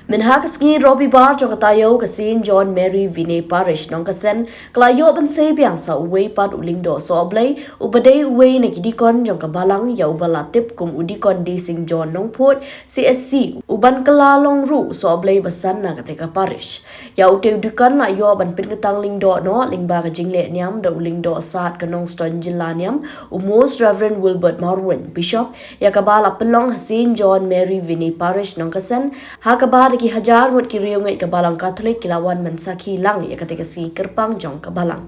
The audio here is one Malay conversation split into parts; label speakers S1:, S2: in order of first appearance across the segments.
S1: Minhak ski Robbie Bar jong katayo kasin John Mary Vinay Parish nong kasen klayo ban sebiang sa uway pat ulingdo so oblay ubadey uway na kidikon jong kabalang ya ubalatip kum udikon di sing John nong put CSC uban kalalong ru so oblay basan na kateka parish ya ute udikan na yo ban pinketang lingdo no lingba ka jingle niam da ulingdo sat kanong ston jilaniam Most Reverend Wilbert Marwin Bishop ya kabala pelong hasin John Mary Vinay Parish nong kasen ha kabala ki hajar mut ki riung ngai kabalang Catholic kilawan mensaki lang ya ketika si kerpang jong kabalang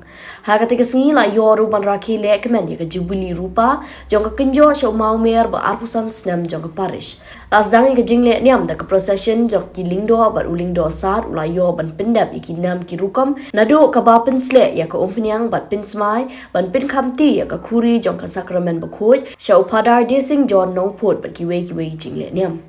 S1: ha ketika si la yoru ban rakhi le kemen ya ke jubilee rupa jong ka kenjo sho mau mer ba arpusan snam jong ka parish las dangi ke jingle niam da ka procession jong ki lingdo ba ulingdo sar ula yo ban pendap iki nam ki rukom nado ka ba pensle ya ka umpnyang bat pinsmai ban pin khamti ya ka khuri jong ka sacrament ba khoj sho padar desing John nong pot ba ki we jingle niam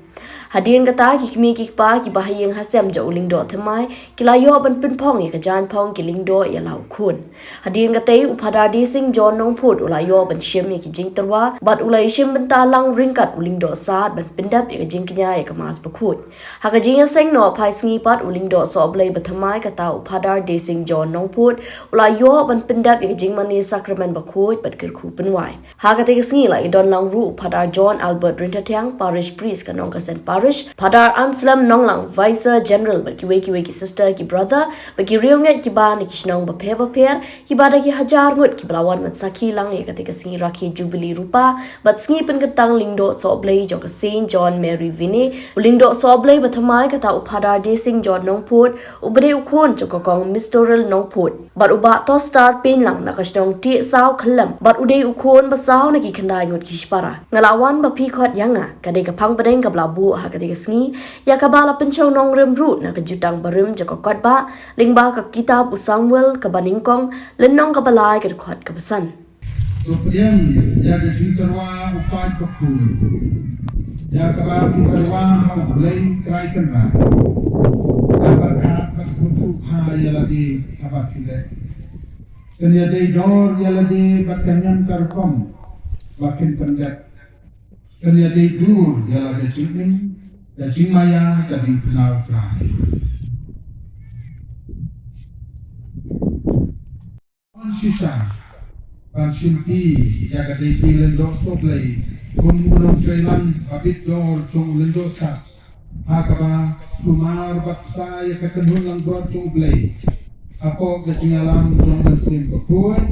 S1: Hadian kata ki kimi ki pa ki bahayeng hasem ja ulingdo themai kilayo ban pinpong ya kajan pong ki lingdo ya lau khun hadian kata upada di sing John nong put ulayo ban shem ya ki jing terwa bat ulai shem ban talang ringkat ulingdo sat ban pindap ya jing knya ya kamas bakhut ha ka jing sing no phai sngi pat ulingdo so oblai bathmai kata upada di sing John nong put ulayo ban pindap ya jing mani sacrament bakhut bat kir khu penwai ha ka te sngi la idon lang ru upada John Albert Rintatang parish priest kanong kasen Padar Anslam Nonglang Vice General but kiwe ki sister ki brother but ki riunget ki ba ni kishnong ba per ki bada ki hajar mut ki belawan mat saki lang ya ketika singi rakhi jubilee rupa but singi pen ketang lingdo so oblay jong ka Saint John Mary Vinay ulingdo so oblay bathamai kata upadar de sing John nongput ubade ukhon jong kong mistoral nongput but uba to star pen lang na kashnong ti saw khalam but ude ukhon ba saw na ki khandai ngot ki shpara ngalawan ba pi khot yanga kade ka phang badeng ka blabu ketika sengi ya kabala pencau nong rem root na kejutang barum jaka kot ba lingba ka kitab Samuel ka baningkong lenong ka balai ka kot ka pesan
S2: kemudian ya kejutarwa upan pekul ya kabala kejutarwa hau blame try kenra berkat bersuatu ya lagi apa kile kenya day dor ya lagi bakanyam karkom bakin pendat kenya day dur ya lagi jingin dan jingmaya jadi penau terakhir. Sisa, pansinti ya kadai lendo soblay, kumunong jailan abit dor jong lendo sat, hakaba sumar baksa ya kakenhun lang brod jong blay, ako kajingalang jong bensin bakuat,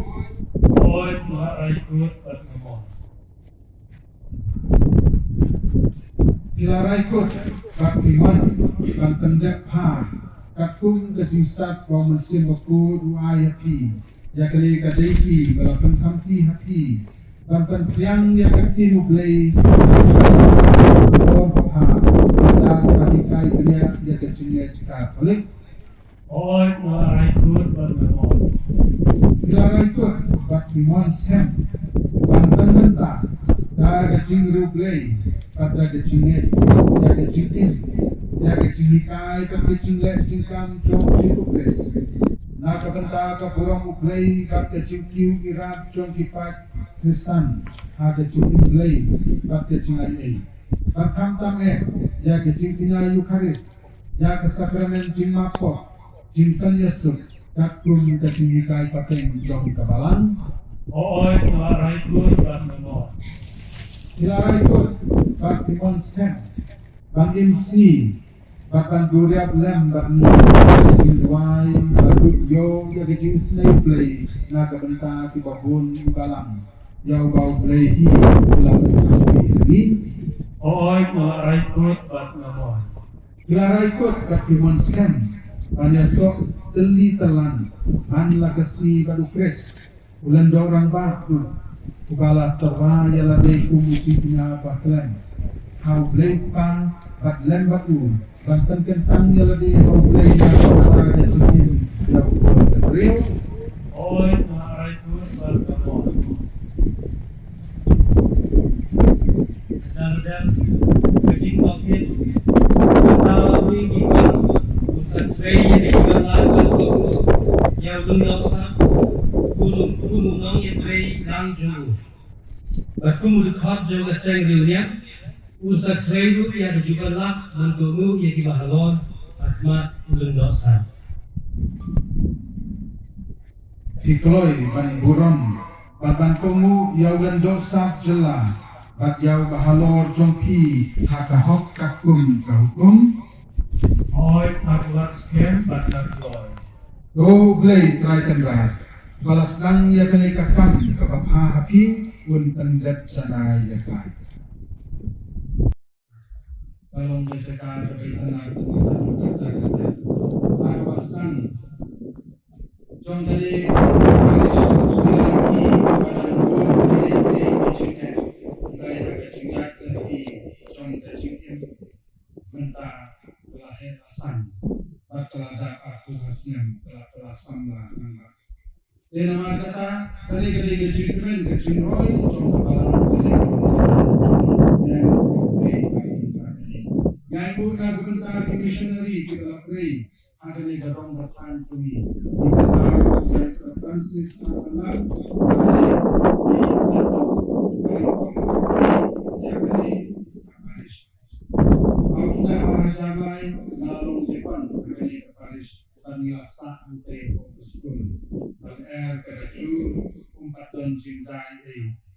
S3: Oy mahay kut at namon.
S2: Ilarai kot kapiman kan tendek ha kakung kajing start from mesin baku dua ayati ya kali kadai balapan kamti hati kan priang ya kakti mublay or ha ada kalikai dia ya kecilnya kita balik
S3: Oy mahay kut at namon.
S2: Ilarai kot kapiman scam kan tendek da kecing rublay pada kecingit ya kecingin ya kecingikai kan kecinglet cingkam cong Yesus na kabenta ka purong ublay kat kecingkiu irat cong kipat Kristan ha kecingin blay kat kecingay kat kamtam ya kecingkina Eucharis ya kesakramen cing mapok cingkan Yesus kat kum kecingikai pateng cong kabalang
S3: Oy mahay kut at namon.
S2: Ilarai kot bak timon skem bangin si bahkan duriap lem bak ni kecil duai badut yo ya kecil snake play na kabenta ki babun balang ya bau play hi ulang ni
S3: Oy mahay kut at namon.
S2: Ilarai kot bak timon skem hanya sok teli telan han lakasi badu kres ulan dorang bakut Kepala teraya ladai kumusinya baklan Hau blempa baklan batu Bantan kentang ya ladai hau blempa Kepala cikin ya beril
S3: Oy mahay kut at namon. Dan kajing bakit katawi gikan usat bay ni kalangan ko ya lunglaw sa kulung nang yetray lang julu. At kumulukhat jong aseng rilyan, Usa khairu ya juga lak mentumu ya di bahalon akmat ulun dosa.
S2: Hikloy ban buron ban komu yaulan dosa jela bat yau bahalor jongki hakahok kakum kahukum
S3: Oi taklat skem batak loy.
S2: do blay traitan rat balas dang ya kani kakam kapapha haki un pendat sanai yakai Tolong dicekal berkaitan kata-kata Arwasan Jom tadi mentah lahir asan Batalada aku hasnem telah samlah nama nama kata kali-kali kecil-kecil kecil-roy Jom kepala Yang bukan bentar di missionary kita pray ada ni garong bertahan kami kita tahu yang Francis adalah Ausna Mahajamai Nalong Jepang Kali Paris Tamiasa Ante Fokuskun Bal-Er Kadaju Umpat Don Jindai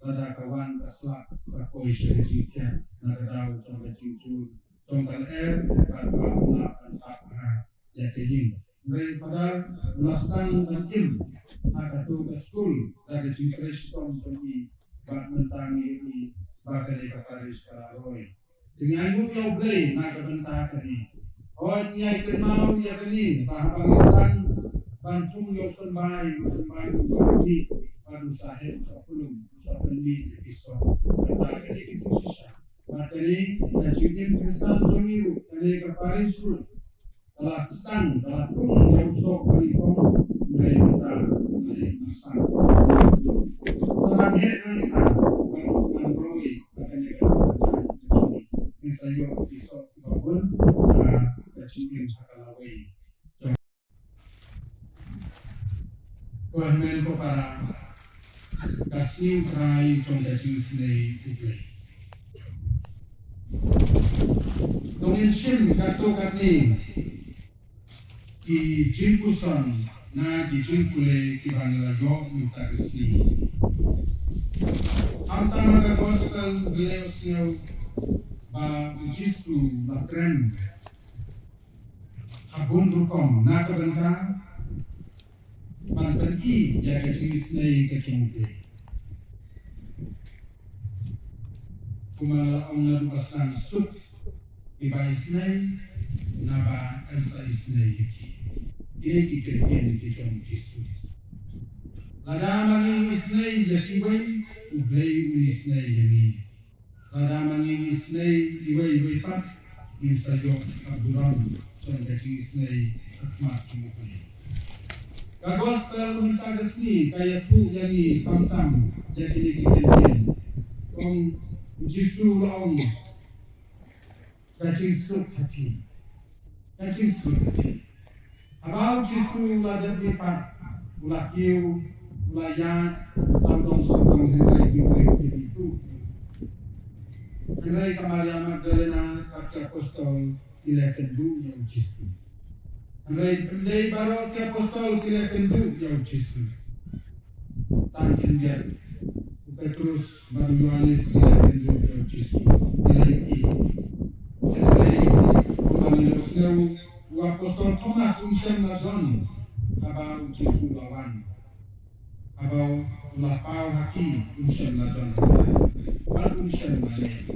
S2: Lada Kawan Kaslak Rakoi Syarijikan Nagadau Contoh Cincun Contoh Bal-Er Bal-Bahula Bal-Tapha Jadiin daripada Lastan dan Im Akatu Kaskul Dari Cincres Tom Sobi Bak Mentangi Di Bakali Paris Kalaroy Dengan ibu yang boleh nak kebentar tadi. Oh nyai kenal dia tadi. Bahagian bantu yang sembahyang sampai baru sahib sebelum sepenuhnya episod. Kata kali itu susah. Materi dan cincin kristal jamiu dari keparis pun telah kesan telah pun yang sok kalipong mulai kita mulai masa. Sebagai masa baru senang roi katanya saya episod bangun kecilin sakalawai. Kuahmen ko para kasing try kung kecil sinay ublay. Tungin sim kato katni ki jimpuson na ki jimpule ki banglayo mutarisi. Amta mga gospel bileo siyaw ba Jisu ba tren abun rukom na kabanta ban pergi ya ke sini ke cungke kumala ong na pasang sut iba isnay na ba elsa isnay ini kikirkin ki cung Jisu lada manging isnay yakibay ublay unisnay yami Para manginis na iwa-iwa pa yung sayo kaburan sa nagkakingis na akmat sumukay. Kagospel kumitagas ni kaya po yan ni pamtam yan kinikitin kung Jisu laong kachingsuk hati. Kachingsuk hati. About Jisu ladat ni pa ulakiw, ulayan, sandong-sandong henday yung itu. Henry Maria Magdalena Kapca Apostol kila kendu yang Jisu. Henry Baro ke Apostol kila kendu yang Jisu. Tangkin dia. Petrus baru Yohanes kila kendu yang Jisu. Kila iki. Henry Kumanilos Neu Apostol Thomas Unsem Ladon Abau Jisu lawan. Abau Lapau Haki Unsem Ladon. Baru Unsem Ladon.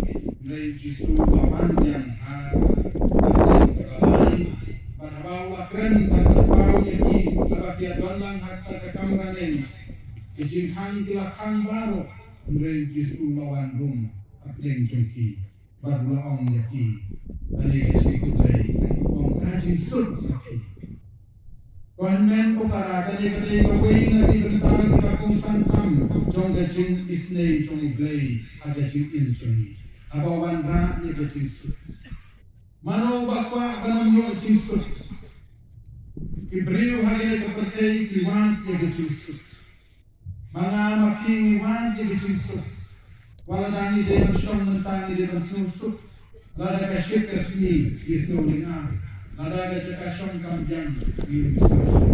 S2: Dari Jisu lawan yang kasih kelalai berbau akren dan berbau yaki dia dolang harta kekamranen kejinhan kilakang baru dari Jisu lawan rum apleng joki baru laong yaki dari kesikutai ong kajin sud yaki Kuahmen ko para kali-kali maway na dibentang kakong santam jong gajin isnay jong iglay agajin ilchoni abawan ra ya Jisu. Mano bakwa ganam yo Jisu. Ibriu hage kepercayai kiwan ya Jisu. Mga making wan ya Jisu. Waladani de masyong nantani de masusuk. Lada ka syik kasni isu lingah. Lada ka cakasyong kamjang isus.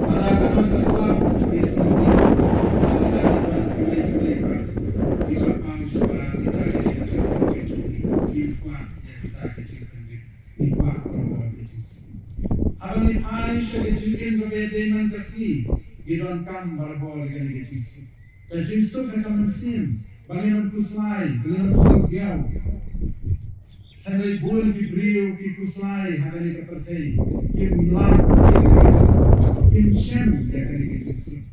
S2: Lada ka non kaslap isu lingah. Lada ka non kulit-kulipan. Iba pang syukurah kita kecil-kecil. Iba yang kita kecil-kecil. Iba perempuan kecil. Abang ni ay siya kecilin berbeda man kasni. Gidon kam barbol dengan kecil. Kecil suk na kamansin. Banginan kuslay, banginan sugyaw. Hanay bulan di brio, ki kuslay, hanay kapatay. Kim lak, kim shem, hanay kajitsu.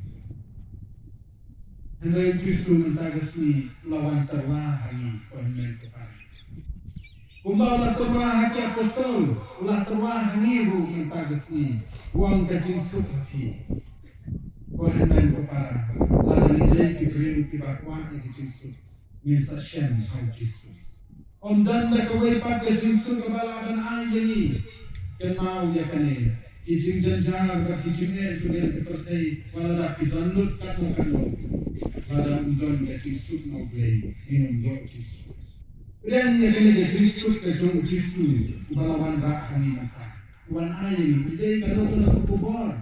S2: Hanay justu mentagas ni lawan terwahani, pahimel kepala. Kumbaw ulah terwahaki apostol, ulah terwahani bu mentagas ni, uang kajitsu kaki. Pahimel kepala. Lalu nilai kibrin kibakwan yang Yesus Misa Shem al Yesus Ondan na kaway pat ke Yesus kebalaban ay yani Kenmau ya kane Kijing janjar ka kijing kulian seperti Wala kidanlut kanu Wala undon ke Yesus na ublay Minum do Yesus Kemudian ya kane ke Yesus ke jong Yesus Kubalawan ra kami mata Wan ay yani Ide kanu na kubor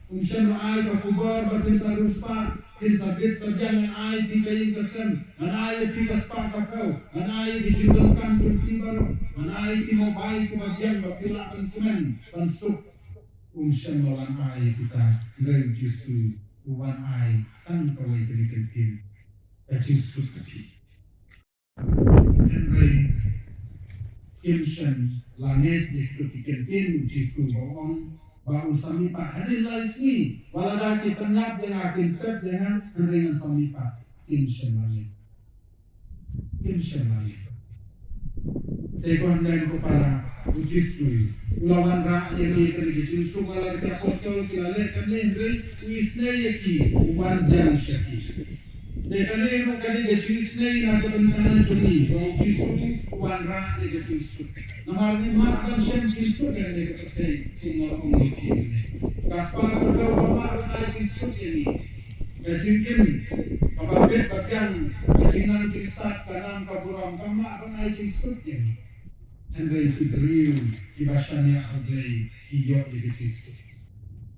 S2: Unsan ay pakubar batin sa ruspa Insabit sabihan ng ay di kayong kasan Ang ay pikas pa kakao Ang ay dijudangkan cunti baro Ang ay timobay kumagyan Bapilaan kuman Pansuk Unsan lawan ay kita Ngayon Yesu Uwan ay Ang kaway kanikantin Kacing sukati Henry Kimshan Langit Yaitu kikantin Yesu bawang Baru samipa hadin laisni waladaki penyap yang akin tet dengan dengan samipa insya Allah Teguhan dan kepada ujisui ulawan rakyat yang kerja sumalar ke apostol kilale kanendri wisne yaki uban jang syaki Dekane mo kani ke wisne na kebentangan juni bahwa ujisui uban rakyat ke ujisui Namar ni makan shen ujisui kan dia kepercayai kumolong lagi Kaspar kau bapak naik insut ini Kajingkin Kababit bagian Kajinan kisat Kanam kaburam Kamak naik insut ini Hendai kiberiu Kibasanya aglai Iyo ibitisu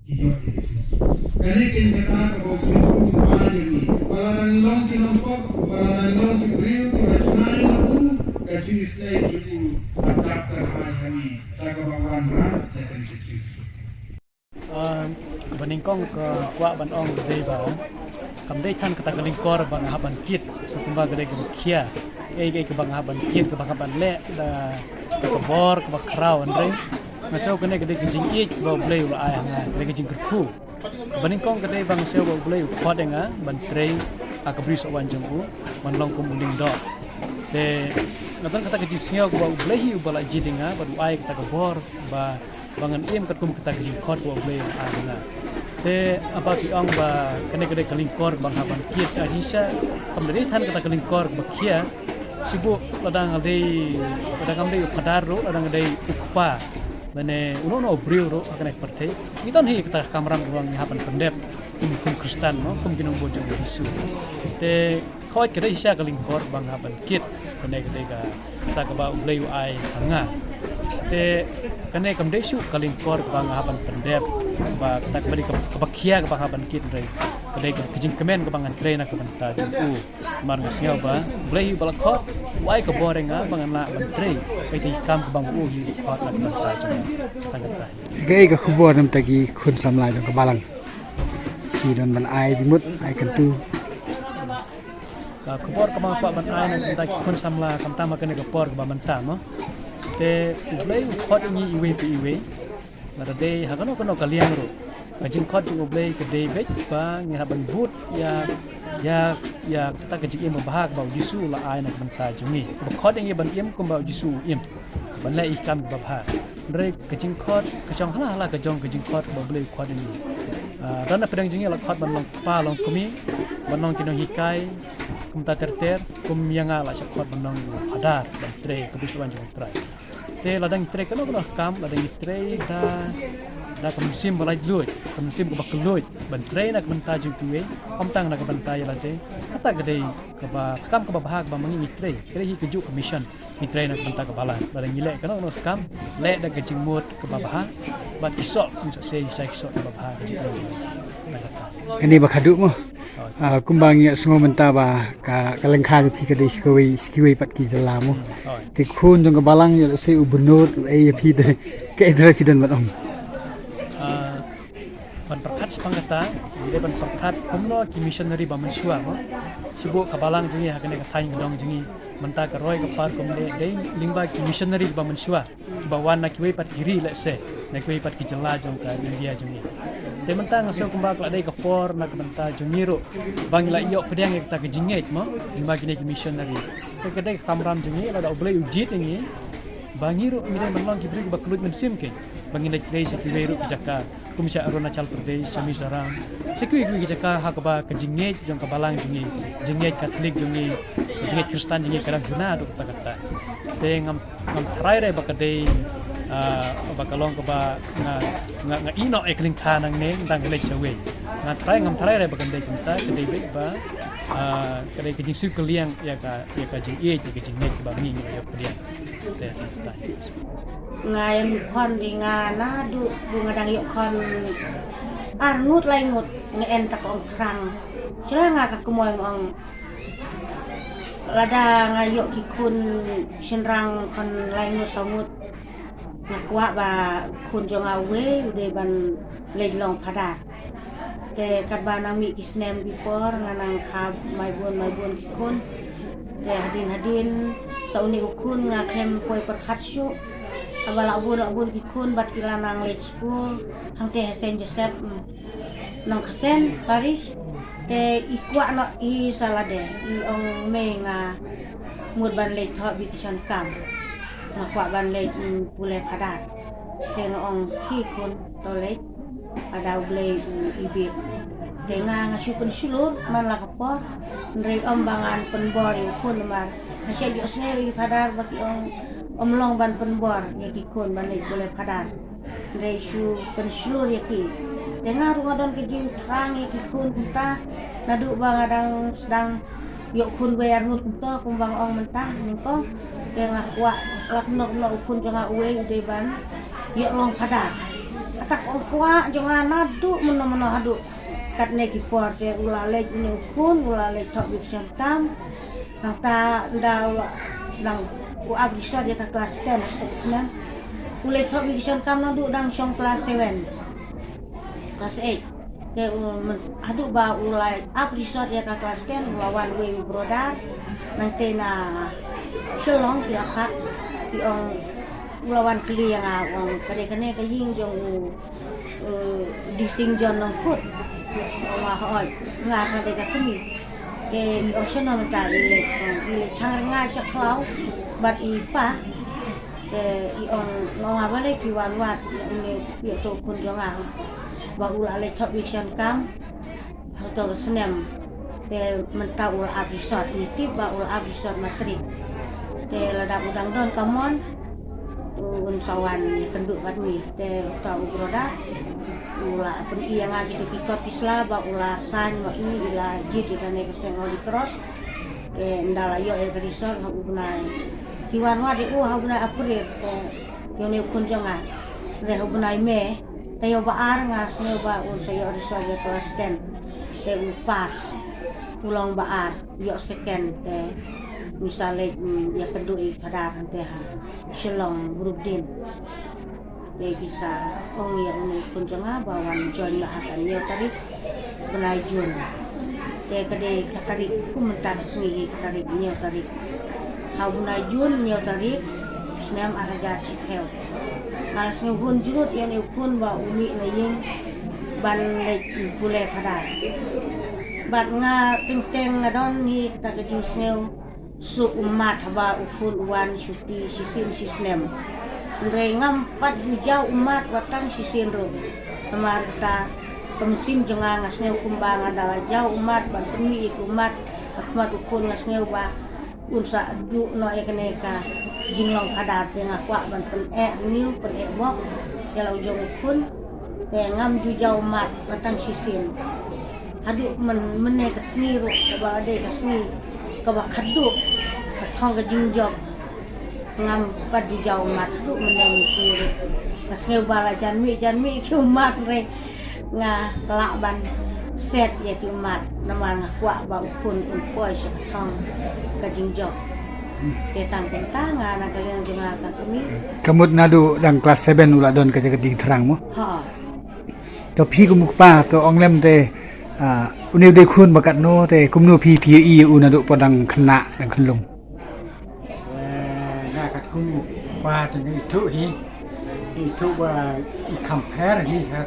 S2: Iyo ibitisu Kali kin kata Kabau kisu Kumaya ini Waladang ilong kilompok Waladang ilong kiberiu Kibasanya lalu Kajinis naik juku Adap terhayani Tagabawan ram Yakan kisu
S4: Baningkong ke kuat banong gede ba kamdei tan kata kelingkor bang haban kit sekumba gede ke kia ke bang haban kit ke bang haban le da ke bor ke bakrau andre masau kene gede ke jing ik ba blei ula ayang gede ke jing kerku baningkong gede bang seu ba blei khodenga ban trei akabri so wan jengku man long kum uling do te ngatan kata ke jing siau ba blei bala jidinga ba ai kata ke bor ba bangan im kat kum kita kijing khot wa blei ana te apa ki ong ba kene kene kalingkor bang haban kiet ajisa kamdei than kata kalingkor ba khia sibu ladang dei ladang dei padaro ladang dei ukpa bane uno brio ro akan ekperte ngiton hi kita kamram ruang haban pendep kum kristan no kum kinong bojong Yesu te khot kede isya kalingkor bang haban kiet kene kede ka ta ka ba blei ai hanga te kane kam desu kalingkor bang haban pendep ba kata kembali ke bakia ke bang haban kit rei kade kijing kemen ke bang antrena ke banta ju mar ngasnya ba blei balakot wai ke borenga bang la bantrei pe di kam ke bang u hi khot la banta ju tangata
S5: gai ka khubor nam tagi khun samlai dong ke balang ki don ban ai dimut ai kan tu
S4: ka khubor ke bang ban ai nan ta khun samla kam ta ma kene ke por ke bang banta no te ublei khot ni iwe pi iwe la de hagano kono kaliang ro kajing khot ju ublei ke de bet ba ngi haban but ya kita kajing im bahag ba Yesu la ai nak banta jungi ba khot ngi ban im kum ba Yesu im ban la ikam ba bha re kajing khot kajong hala kajong kajing khot ba ublei khot ni dan pedang jungi la khot ban long pa long kumi ban long kinong hikai kum ta ter kum yanga la khot ban long hadar ban tre kabisuan jong trai te ladang tre kalau kam ladang tre da da kemensim balai lut kemensim ke bakelut bentre nak benta jengtuwe om tang nak benta yalate kata gede ke ba kam ke bahag ba mangi mitre kre hi keju commission mitre nak benta ke bala barang gile kana no kam le da kejing mut ke bahag ba kisok bisa sai kisok ke bahag keju
S5: kani bakaduk mo kumbang ya sengo menta ba ka lengkha pi ka dei skiwi pat ki jala mo ti khun jong ka balang ya se ubunut e pi de ke edra ki dan bat om
S4: ban perkat sepangkata dia ban perkat kumno ki missionary ba mensua mo sibu kabalang jengi hakane ka thain dong jengi menta ka roi ka par kumde dei lingba ki missionary ba mensua ba wan na ki we pat iri le se na ki we pat ki jala jong ka India jengi de menta ngaso kumba ka dei ka por na ka menta jengi ro bang la iyo pedang ka ka jinget mo lingba ki ki missionary ka dei ka kamram jengi la da oblei ujit jengi bangiru mire manlong ki bri ba kulut mensim ke bangin dei krei ki we ro ki jaka kumisa Arunachal Pradesh sami sarang sekui ki jaka hakba ka jinget jong ka balang jengi jinget Katolik jengi jinget Kristen jengi kadang guna do kata te ngam trai re ba ka dei bakalong ka ba nga ino ekling kanang ne tang lek sawe nga trai ngam trai re ba ka dei kunta ka dei ba kadai kejing su keliang ya ka jing ye ka jing net ba mi ya keliang te ta
S6: ngayan kon di ngana du ngadang yok kon arnut lai ngut ngeen tak ong trang cela nga ka kumoy ong lada ngayok ki kun senrang kon lai ngut samut ngakwa ba kun jong awe ude ban leglong padat te kadbana mi kisnem bipor nganang khab mai buon ki kun te hadin sauni ukun ngaklem koi perkhat syu abala abun ki kun bat kilanang late school hang te Saint Joseph nang khasen Paris te ikwa no I salade I ong me nga mud ban late tho bi kisan kam ngakwa ban late pule padat te no ong ki kun to late ada ble ibit dengan syukun sulur man la kapor ndrei ombangan penbor kun mar hasya yo sneri padar baki omlong ban penbor yaki kun ban boleh padar ndrei syu pensulur yaki dengan rungadon kejing terang yaki kun kunta nadu bangadang sedang yo kun bayar ngut kunta kumbang ong mentah ningko dengan kuat laknok no kun jangan uwe ude ban yo long padar atak ong kuat jangan nadu meno hadu kat ne ki porte ulalek ni ukun ulalek tok bisan kam nang ta ndaw nang u abisa dia ka kelas 10 atau 9 ulek tok bisan kam nang du dang song kelas 7 kelas 8 ke adu ba ulai abisa dia ka kelas 10 lawan we brother nang tena selong dia ka di ong lawan kliang ong kane ka ying jong di singjon nang kut wa hoi nga ka de ka kini ke ocean on ka ile thang nga sa klau bat I pa ke I on nga ba le ki wan wat ni ye to kun jo nga ba ula le thop vision kam to senem ke menta ul abisot ni tip ba ul abisot matrik ke lada udang don kamon un sawan kenduk bat mi ke ta ubroda ula pun iya nga gitu pikot kisla ba ula san wa ini ila jid kan ne keseng di cross ke ndala yo e grisor ha ubnai kiwan wa di ha ubnai april ko yo ne kun jonga re ubnai me te yo ba ar nga sne ba un se yo risor de kelas 10 ke pas ulang ba ar yo second ke misale ya penduk I padar te ha shalom burudin bisa ong yang ni kun janga bawan join la akan yo tarik benai jun te kade katarik ku mentar sini tarik nyo tarik ha benai jun nyo tarik senam araja sikel kalau sini hun jurut yang ukun ba umi laying ban le pule padar bat nga ting ngadon ni ta kejing sneu su umat ba ukun wan syuti sisim sisnem ndrei ngampat jauh umat watang sisinro amar ta pemsim jonga ngasneu kumbang adalah jauh umat ban pemi umat akmat ukun ngasneu ba unsa du no ekeneka jinglong padar tengah kwa ban pen niu pen bok kalau jong ukun ngam ju jauh mat batang sisin hadu men ke sni ro ba ade ke sni ke ba khadu ka thong ka jingjok ngam pad ju jauh mat hadu men sni ro ka sni bala janmi ki mat re nga la ban set ya ki mat nama nga kwa ba kun poi sa thong ka jingjok ke tang pentang ana kalian jema ka kami
S5: Kamut nadu dang kelas 7 ula don ka jaga ding terang mo.
S6: ha
S5: To phi kum pa to ong lem te unew de khun bakat no te kum no phi phi u nadu podang khna dang khlung.
S7: Nga kat kum pa te ngi thu hi di thu ba i compare hi ha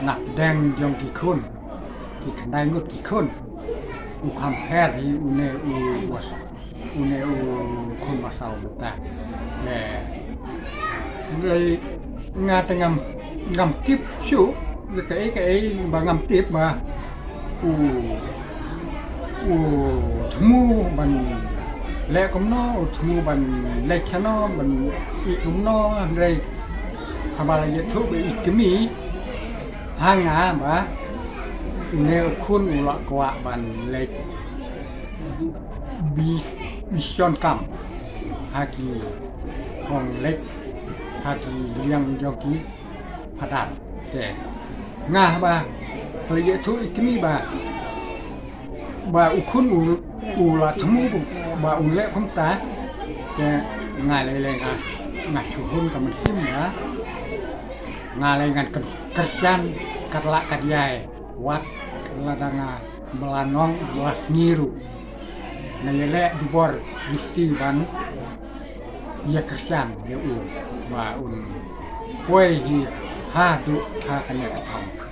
S7: nak dang yong ki khun ki khnai ngut ki khun u compare hi une u was une u khun ma sau ta leเลยงาแต่งำทิพชูcái bà ngầm tiếp mà thú mu bằng lẽ cũng nó thú mu bằng lẽ cho nó bằng ít cũng nó đây bà là dịch thuốc bị cái mì hang ngã mà nếu khuôn lọ quạ bằng lẽ bị chọn cầm hai kỳ còn lẽ hai kỳ liang do ký hạt đạn để nga ba lấy dễ thôi cái mi bà ukun u là thú bà u lẽ không ta để ngài lại lên ngài chủ hôn cả một phim nữa ngài lại ngài kerjaan kat lak kat yai wat ladanga belanong wat nyiru ngài lẽ di bor mesti ban dia kerjaan dia u và un quay hi ha du ha kan ya thong